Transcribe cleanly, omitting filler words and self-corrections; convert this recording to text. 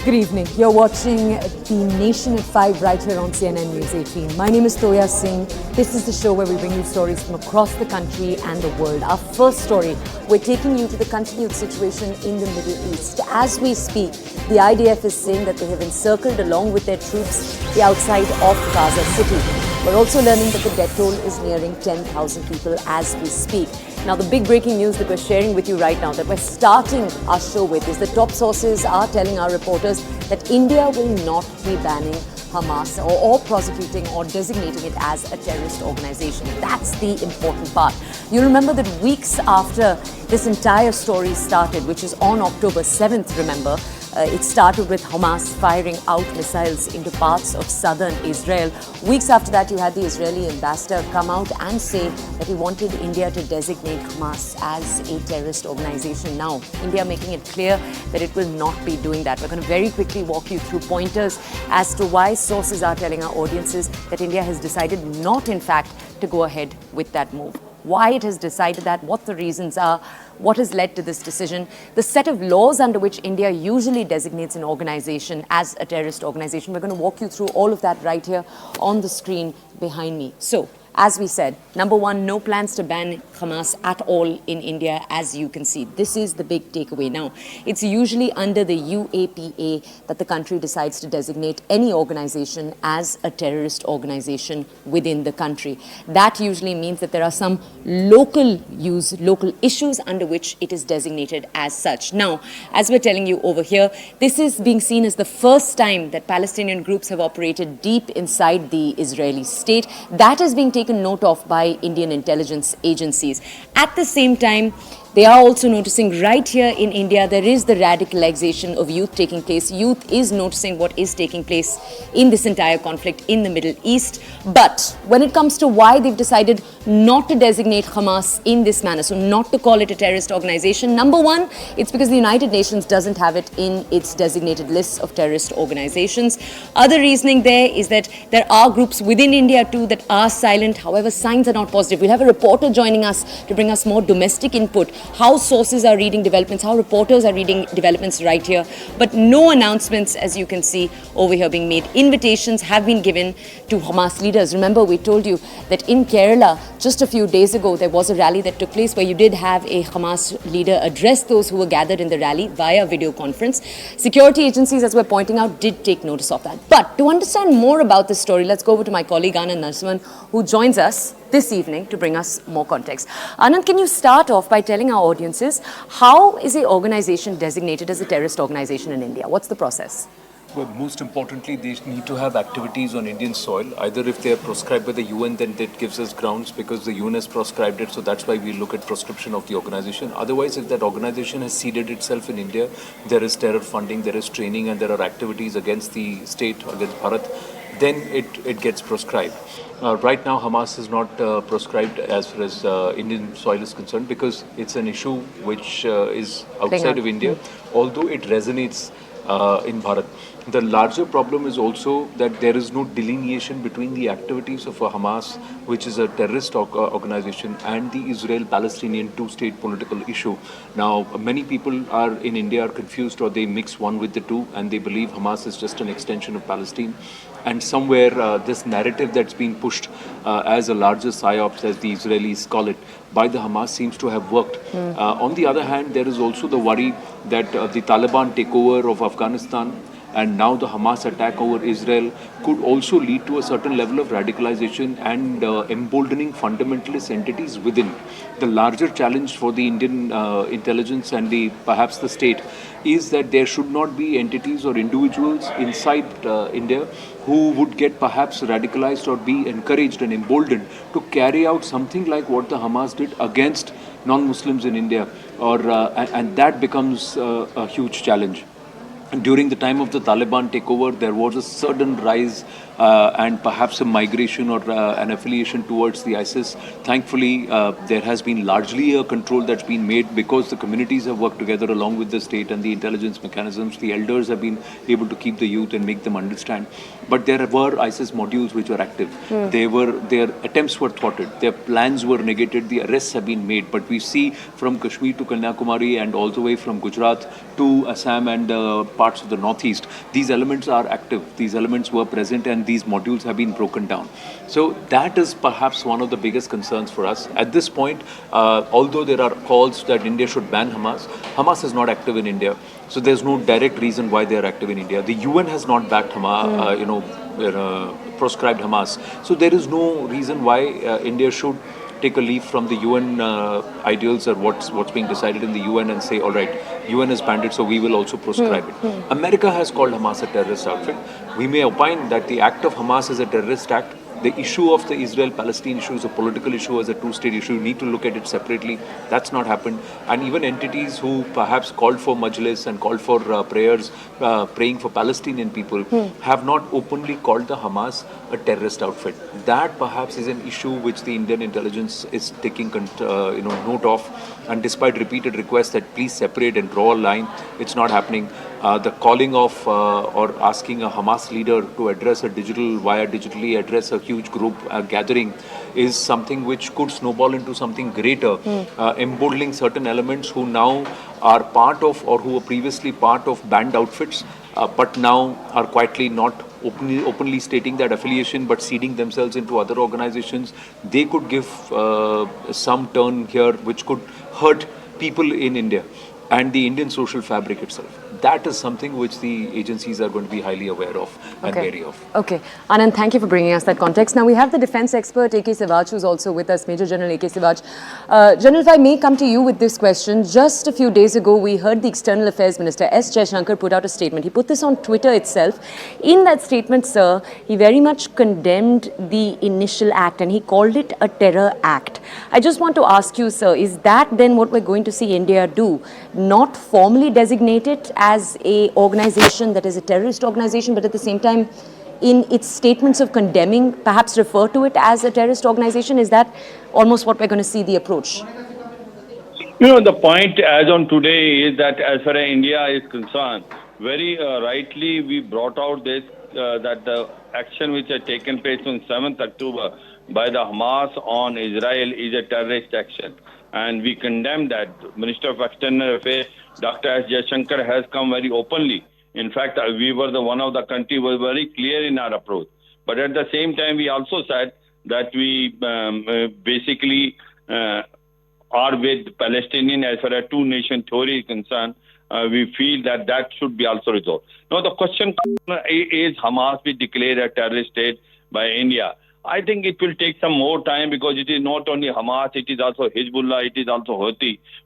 Good evening. You're watching The Nation at 5 right here on CNN News 18. My name is Toya Singh. This is the show where we bring you stories from across the country and the world. Our first story, we're taking you to the continued situation in the Middle East. As we speak, the IDF is saying that they have encircled along with their troops the outside of Gaza City. We're also learning that the death toll is nearing 10,000 people as we speak. Now, the big breaking news that we're sharing with you right now, that we're starting our show with, is that top sources are telling our reporters that India will not be banning Hamas or prosecuting or designating it as a terrorist organization. That's the important part. You remember that weeks after this entire story started, which is on October 7th, remember, it started with Hamas firing out missiles into parts of southern Israel. Weeks after that, you had the Israeli ambassador come out and say that he wanted India to designate Hamas as a terrorist organization. Now, India making it clear that it will not be doing that. We're going to very quickly walk you through pointers as to why sources are telling our audiences that India has decided not, in fact, to go ahead with that move. Why it has decided that, what the reasons are, what has led to this decision, the set of laws under which India usually designates an organization as a terrorist organization. We're going to walk you through all of that right here on the screen behind me. So, as we said, number one, no plans to ban Hamas at all in India, as you can see. This is the big takeaway. Now, it's usually under the UAPA that the country decides to designate any organization as a terrorist organization within the country. That usually means that there are some local issues under which it is designated as such. Now, as we're telling you over here, this is being seen as the first time that Palestinian groups have operated deep inside the Israeli state. That is being taken note of by Indian intelligence agencies. At the same time, they are also noticing right here in India, there is the radicalization of youth taking place. Youth is noticing what is taking place in this entire conflict in the Middle East. But when it comes to why they've decided not to designate Hamas in this manner, so not to call it a terrorist organization, number one, it's because the United Nations doesn't have it in its designated list of terrorist organizations. Other reasoning there is that there are groups within India too that are silent. However, signs are not positive. We'll have a reporter joining us to bring us more domestic input, how sources are reading developments, how reporters are reading developments right here. But no announcements, as you can see over here, being made. Invitations have been given to Hamas leaders. Remember, we told you that in Kerala, just a few days ago, there was a rally that took place where you did have a Hamas leader address those who were gathered in the rally via video conference. Security agencies, as we're pointing out, did take notice of that. But to understand more about this story, let's go over to my colleague Anand Narasimhan, who joins us this evening to bring us more context. Anand, can you start off by telling our audiences, how is the organization designated as a terrorist organization in India? What's the process? Well, most importantly, they need to have activities on Indian soil. Either if they are proscribed by the UN, then that gives us grounds because the UN has proscribed it. So that's why we look at proscription of the organization. Otherwise, if that organization has seeded itself in India, there is terror funding, there is training, and there are activities against the state, against Bharat, then it gets proscribed. Right now, Hamas is not proscribed as far as Indian soil is concerned because it's an issue which is outside of India, although it resonates in Bharat. The larger problem is also that there is no delineation between the activities of Hamas, which is a terrorist organization, and the Israel-Palestinian two-state political issue. Now, many people in India are confused, or they mix one with the two, and they believe Hamas is just an extension of Palestine. And somewhere this narrative that's been pushed as a larger psyops, as the Israelis call it, by the Hamas seems to have worked. On the other hand, there is also the worry that the Taliban takeover of Afghanistan and now the Hamas attack over Israel could also lead to a certain level of radicalization and emboldening fundamentalist entities within. The larger challenge for the Indian intelligence and perhaps the state is that there should not be entities or individuals inside India who would get perhaps radicalized or be encouraged and emboldened to carry out something like what the Hamas did against non-Muslims in India, and that becomes a huge challenge. During the time of the Taliban takeover, there was a sudden rise and perhaps a migration or an affiliation towards the ISIS. Thankfully, there has been largely a control that's been made because the communities have worked together along with the state and the intelligence mechanisms. The elders have been able to keep the youth and make them understand. But there were ISIS modules which were active. Their attempts were thwarted. Their plans were negated. The arrests have been made. But we see from Kashmir to Kanyakumari and all the way from Gujarat to Assam and parts of the northeast, these elements are active. These elements were present, and these modules have been broken down. So that is perhaps one of the biggest concerns for us at this point. Although there are calls that India should ban Hamas, Hamas is not active in India. So there's no direct reason why they are active in India. The UN has not backed Hamas, proscribed Hamas. So there is no reason why India should take a leaf from the UN ideals or what's being decided in the UN and say, all right, UN has banned it, so we will also proscribe it. America has called Hamas a terrorist outfit. We may opine that the act of Hamas is a terrorist act. The issue of the Israel-Palestine issue is a political issue, as a two-state issue. You need to look at it separately. That's not happened. And even entities who perhaps called for majlis and called for prayers, praying for Palestinian people, have not openly called the Hamas a terrorist outfit. That perhaps is an issue which the Indian intelligence is taking note of. And despite repeated requests that please separate and draw a line, it's not happening. The calling of or asking a Hamas leader to address digitally address a huge group gathering is something which could snowball into something greater, emboldening certain elements who now are part of or who were previously part of banned outfits, but now are quietly not openly stating that affiliation but seeding themselves into other organizations. They could give some turn here which could hurt people in India and the Indian social fabric itself. That is something which the agencies are going to be highly aware of and wary of. Okay. Anand, thank you for bringing us that context. Now we have the defense expert A.K. Sewaj who's also with us, Major General A.K. Sewaj. General, if I may come to you with this question. Just a few days ago, we heard the External Affairs Minister S. Jaishankar put out a statement. He put this on Twitter itself. In that statement, sir, he very much condemned the initial act and he called it a terror act. I just want to ask you, sir, is that then what we're going to see India do? Not formally designate it as a organization that is a terrorist organization, but at the same time, in its statements of condemning, perhaps refer to it as a terrorist organization? Is that almost what we're going to see the approach? The point as on today is that as far as India is concerned, very rightly we brought out this, that the action which had taken place on 7th October by the Hamas on Israel is a terrorist action. And we condemn that. Minister of External Affairs, Dr. S. Jaishankar, has come very openly. In fact, we were one of the country was very clear in our approach. But at the same time, we also said that we basically are with Palestinian as far as two-nation theory is concerned. We feel that that should be also resolved. Now, the question is Hamas be declared a terrorist state by India? I think it will take some more time because it is not only Hamas, it is also Hezbollah, it is also Houthi.